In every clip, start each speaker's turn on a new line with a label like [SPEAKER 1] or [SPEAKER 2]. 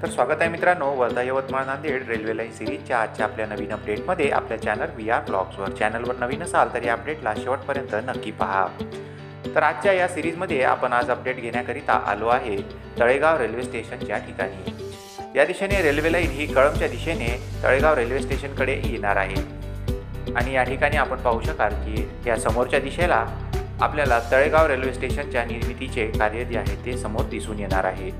[SPEAKER 1] तर स्वागत आहे मित्रांनो, वर्धा यवतमाळ नांदेड रेल्वे लाईन सिरीजच्या आजच्या आपल्या नवीन अपडेटमध्ये आपल्या चॅनल VR ब्लॉग्सवर. चॅनलवर नवीन असाल तर या अपडेटला शेवटपर्यंत नक्की पहा. तर आजच्या या सिरीजमध्ये आपण आज अपडेट घेण्याकरिता आलो आहे तळेगाव रेल्वे स्टेशनच्या ठिकाणी. या दिशेने रेल्वे लाईन ही कळंबच्या दिशेने तळेगाव रेल्वे स्टेशनकडे येणार आहे आणि या ठिकाणी आपण पाहू शकाल की या समोरच्या दिशेला आपल्याला तळेगाव रेल्वे स्टेशनच्या निर्मितीचे कार्य जे आहे ते समोर दिसून येणार आहे.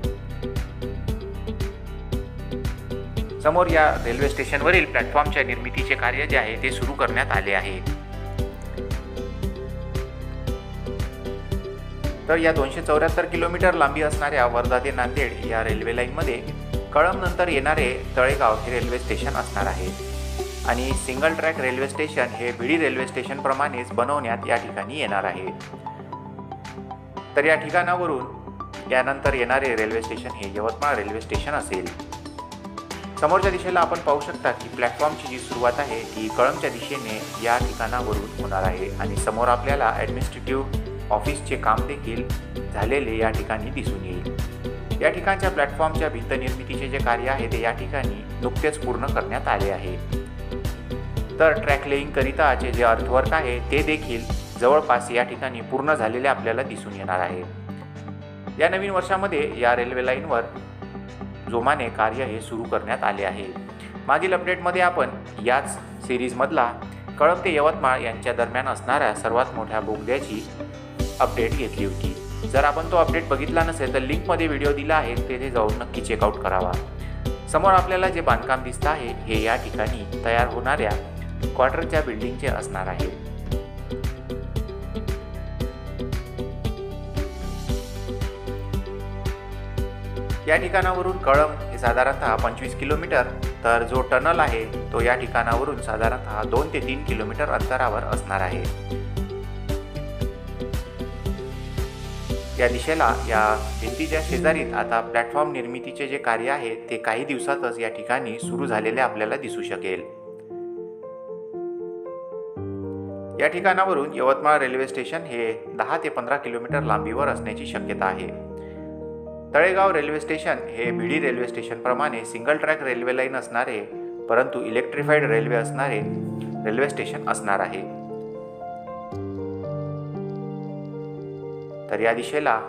[SPEAKER 1] समोर या रेल्वे स्टेशनवरील प्लॅटफॉर्मच्या निर्मितीचे कार्य जे आहे ते सुरू करण्यात आले आहे. तर या 274 किलोमीटर लांबी असणाऱ्या वर्धा ते नांदेड या रेल्वे लाईनमध्ये कळंब नंतर येणारे तळेगाव हे रेल्वे स्टेशन असणार आहे आणि सिंगल ट्रॅक रेल्वे स्टेशन हे भिडी रेल्वे स्टेशन प्रमाणेच बनवण्यात या ठिकाणी येणार आहे. तर या ठिकाणावरून यानंतर येणारे रेल्वे स्टेशन हे यवतमाळ रेल्वे स्टेशन असेल. समोरच्या दिशेला आपण पाहू शकता की प्लॅटफॉर्मची जी सुरुवात आहे ती कळंबच्या दिशेने या ठिकाणावरून होणार आहे आणि समोर आपल्याला ॲडमिनिस्ट्रेटिव्ह ऑफिसचे काम देखील झालेले या ठिकाणी दिसून येईल. या ठिकाणच्या प्लॅटफॉर्मच्या भिंत निर्मितीचे जे कार्य आहे ते या ठिकाणी नुकतेच पूर्ण करण्यात आले आहे. तर ट्रॅक लेईंगकरिताचे जे अर्थवर्क आहे ते देखील जवळपास या ठिकाणी पूर्ण झालेले आपल्याला दिसून येणार आहे. या नवीन वर्षामध्ये या रेल्वे लाईनवर जोमाने कार्य हे सुरू करण्यात आले आहे. मागील अपडेटमध्ये आपण याच सिरीजमधला कळंब ते यवतमाळ यांच्या दरम्यान असणाऱ्या सर्वात मोठ्या बोगद्याची अपडेट घेतली होती. जर आपण तो अपडेट बघितला नसेल तर लिंकमध्ये व्हिडिओ दिला आहे, तेथे जाऊन नक्की चेकआउट करावा. समोर आपल्याला जे बांधकाम दिसतं आहे हे या ठिकाणी तयार होणाऱ्या क्वार्टरच्या बिल्डिंगचे असणार आहे. या ठिकाणावरून कळंब हे साधारणतः 25 किलोमीटर, तर जो टनल आहे तो या ठिकाणावरून साधारणतः 2 ते 3 किलोमीटर अंतरावर असणार आहे. या दिशेला या भिंतीच्या शेजारीत आता प्लॅटफॉर्म निर्मितीचे जे कार्य आहे ते काही दिवसातच या ठिकाणी सुरू झालेले आपल्याला दिसू शकेल. या ठिकाणावरून यवतमाळ रेल्वे स्टेशन हे 10 ते 15 किलोमीटर लांबीवर असण्याची शक्यता आहे. तळेगाव रेल्वे स्टेशन हे भिडी रेल्वे स्टेशनप्रमाणे सिंगल ट्रॅक रेल्वे लाईन असणारे परंतु इलेक्ट्रिफाईड रेल्वे असणारे रेल्वे स्टेशन असणार आहे. तर या दिशेला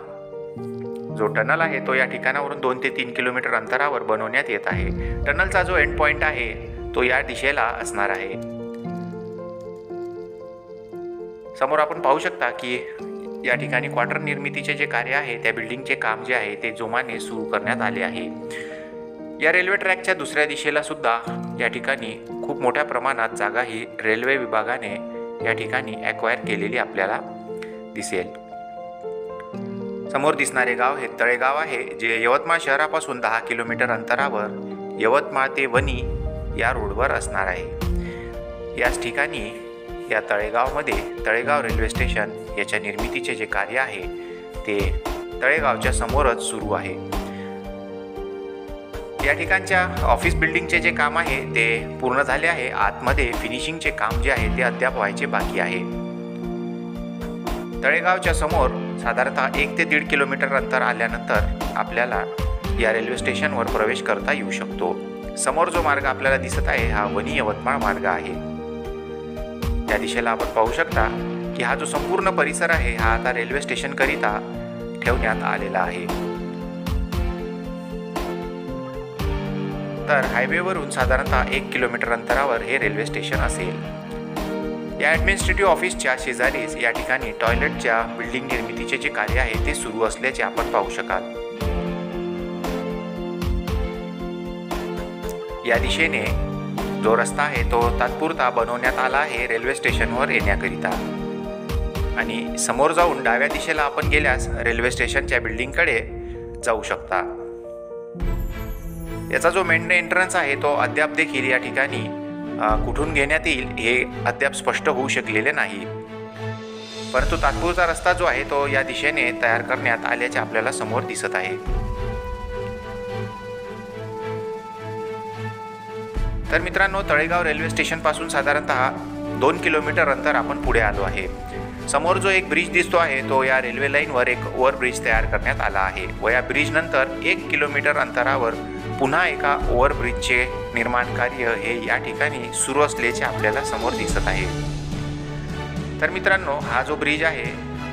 [SPEAKER 1] जो टनल आहे तो या ठिकाणावरून 2 ते 3 किलोमीटर अंतरावर बनवण्यात येत आहे. टनलचा जो एंड पॉइंट आहे तो या दिशेला असणार आहे. समोर आपण पाहू शकता की या ठिकाणी क्वार्टर निर्मितीचे जे कार्य आहे त्या बिल्डिंगचे काम जे आहे ते जोमाने सुरू करण्यात आले आहे. या रेल्वे ट्रॅकच्या दुसऱ्या दिशेला सुद्धा या ठिकाणी खूप मोठ्या प्रमाणात जागा ही रेल्वे विभागाने या ठिकाणी ॲक्वायर केलेली आपल्याला दिसेल. समोर दिसणारे गाव हे तळेगाव आहे, जे यवतमाळ शहरापासून 10 किलोमीटर अंतरावर यवतमाळ ते वणी या रोडवर असणार आहे. याच ठिकाणी या तळेगावमध्ये तळेगाव रेल्वे स्टेशन याच्या निर्मितीचे जे कार्य आहे ते तळेगावच्या समोरच सुरू आहे. या ठिकाणच्या ऑफिस बिल्डिंगचे जे काम आहे ते पूर्ण झाले आहे. आतमध्ये फिनिशिंगचे काम जे आहे ते अद्याप व्हायचे बाकी आहे. तळेगावच्या समोर साधारणतः 1 ते 1.5 किलोमीटर अंतर आल्यानंतर आपल्याला या रेल्वे स्टेशनवर प्रवेश करता येऊ शकतो. समोर जो मार्ग आपल्याला दिसत आहे हा वणी यवतमाळ मार्ग आहे. या दिशेला आपण पाहू शकता की हा जो संपूर्ण परिसर आहे हा आता रेल्वे स्टेशन करिता ठेवण्यात आलेला आहे. तर हायवेवरून साधारणतः 1 किलोमीटर अंतरावर हे रेल्वे स्टेशन असेल. या ॲडमिनिस्ट्रेटिव्ह ऑफिसच्या शेजारीच या ठिकाणी टॉयलेटच्या बिल्डिंग निर्मितीचे जे कार्य आहे ते सुरू असल्याचे आपण पाहू शकाल. या दिशेने जो रस्ता आहे तो तात्पुरता बनवण्यात आला आहे रेल्वे स्टेशनवर येण्याकरिता आणि समोर जाऊन डाव्या दिशेला आपण गेल्यास रेल्वे स्टेशनच्या बिल्डिंगकडे जाऊ शकता. याचा जो मेन एंट्रन्स आहे तो अद्याप देखील या ठिकाणी कुठून घेण्यात येईल हे अद्याप स्पष्ट होऊ शकलेले नाही, परंतु तात्पुरता रस्ता जो आहे तो या दिशेने तयार करण्यात आल्याचे आपल्याला समोर दिसत आहे. तर मित्रांनो, तळेगाव रेल्वे स्टेशनपासून साधारणतः 2 किलोमीटर अंतर आपण पुढे आलो आहे. समोर जो एक ब्रिज दिसतो आहे तो या रेल्वे लाईनवर एक ओव्हरब्रिज तयार करण्यात आला आहे व या ब्रिज नंतर 1 किलोमीटर अंतरावर पुन्हा एका ओव्हरब्रिजचे निर्माण कार्य हे या ठिकाणी सुरू असल्याचे आपल्याला समोर दिसत आहे। तर मित्रांनो, हा जो ब्रिज आहे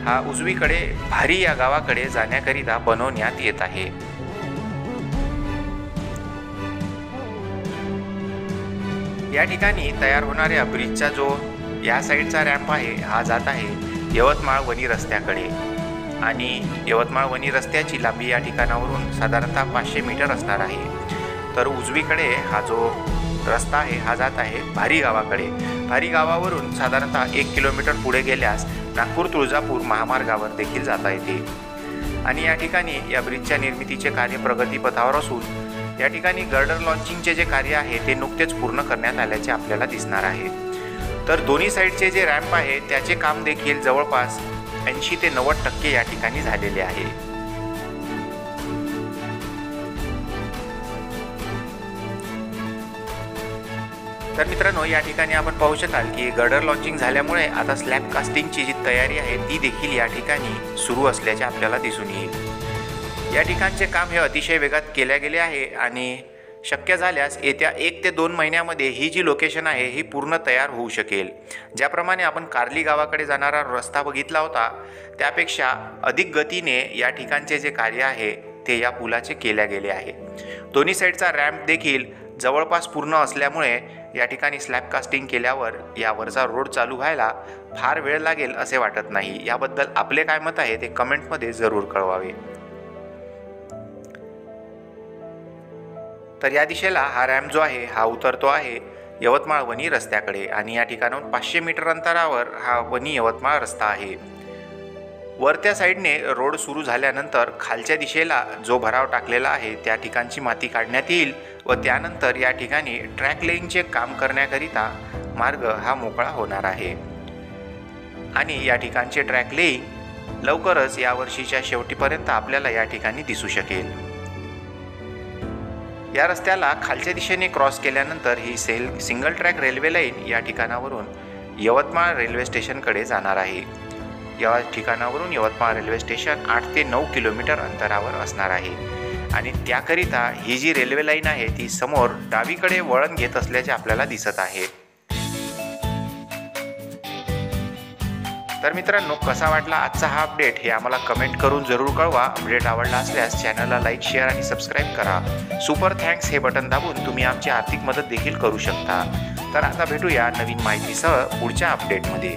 [SPEAKER 1] हा उजवीकडे भारी या गावाकडे जाण्याकरिता बनवण्यात येत आहे। या ठिकाणी तयार होणाऱ्या ब्रिजचा जो या साईडचा रॅम्प आहे हा जात आहे यवतमाळ वणी रस्त्याकडे आणि यवतमाळ वणी रस्त्याची लांबी या ठिकाणावरून साधारणतः 500 मीटर असणार आहे। तर उजवीकडे हा जो रस्ता आहे हा जात आहे भारी गावाकडे। भारी गावावरून साधारणतः 1 किलोमीटर पुढे गेल्यास नागपूर तुळजापूर महामार्गावर देखील जाता येते आणि या ठिकाणी या ब्रिजच्या निर्मितीचे कार्य प्रगतीपथावर असून या ठिकाणी गर्डर लॉन्चिंगचे जे कार्य आहे ते नुकतेच पूर्ण करण्यात आल्याचे आपल्याला दिसणार आहे। तर दोन्ही साईडचे जे रॅम्प आहे त्याचे काम देखील जवळपास 80 ते 90% या ठिकाणी झालेले आहे। तर मित्रांनो, या ठिकाणी आपण पाहू शकाल की गर्डर लॉन्चिंग झाल्यामुळे आता स्लॅब कास्टिंगची जी तयारी आहे ती देखील या ठिकाणी सुरू असल्याचे आपल्याला दिसून येईल। या ठिकाणचे काम हे अतिशय वेगात केले गेले आहे आणि शक्य झाल्यास येत्या 1 ते 2 महिन्यामध्ये ही जी लोकेशन आहे ही पूर्ण तयार होऊ शकेल। ज्याप्रमाणे आपण कार्ली गावाकडे जाणारा रस्ता बघितला होता त्यापेक्षा अधिक गतीने या ठिकाणचे जे कार्य आहे ते या पुलाचे केले गेले आहे। दोन्ही साईडचा रॅम्प देखील जवळपास पूर्ण असल्यामुळे या ठिकाणी स्लॅब कास्टिंग केल्यावर यावरचा रोड चालू व्हायला फार वेळ लागेल असे वाटत नाही। याबद्दल आपले काय मत आहे ते कमेंटमध्ये जरूर कळवावे। तर या दिशेला हा रॅम्प जो आहे हा उतरतो आहे यवतमाळ वणी रस्त्याकडे आणि या ठिकाणाहून 500 मीटर अंतरावर हा वणी यवतमाळ रस्ता आहे। वरत्या साईडने रोड सुरू झाल्यानंतर खालच्या दिशेला जो भराव टाकलेला आहे त्या ठिकाणची माती काढण्यात येईल व त्यानंतर या ठिकाणी ट्रॅक लेईंगचे काम करण्याकरिता मार्ग हा मोकळा होणार आहे आणि या ठिकाणचे ट्रॅक लेईंग लवकरच या वर्षीच्या शेवटीपर्यंत आपल्याला या ठिकाणी दिसू शकेल। या रस्त्याला खालच्या दिशेने क्रॉस केल्यानंतर ही सिंगल ट्रॅक रेल्वे लाईन या ठिकाणावरून यवतमाळ रेल्वे स्टेशनकडे जाणार आहे। या ठिकाणावरून यवतमाळ रेल्वे स्टेशन 8 ते 9 किलोमीटर अंतरावर असणार आहे आणि त्याकरिता ही जी रेल्वे लाईन आहे ती समोर डावीकडे वळण घेत असल्याचे आपल्याला दिसत आहे। तर मित्रांनो, कसा वाटला आजचा हा अपडेट हे आम्हाला कमेंट करून जरूर कळवा। अपडेट आवडला असल्यास चॅनलला लाईक, शेअर आणि सबस्क्राईब करा। सुपर थँक्स हे बटन दाबून तुम्ही आमची आर्थिक मदत देखील करू शकता। तर आता भेटूया नवीन माहितीसह पुढच्या अपडेटमध्ये।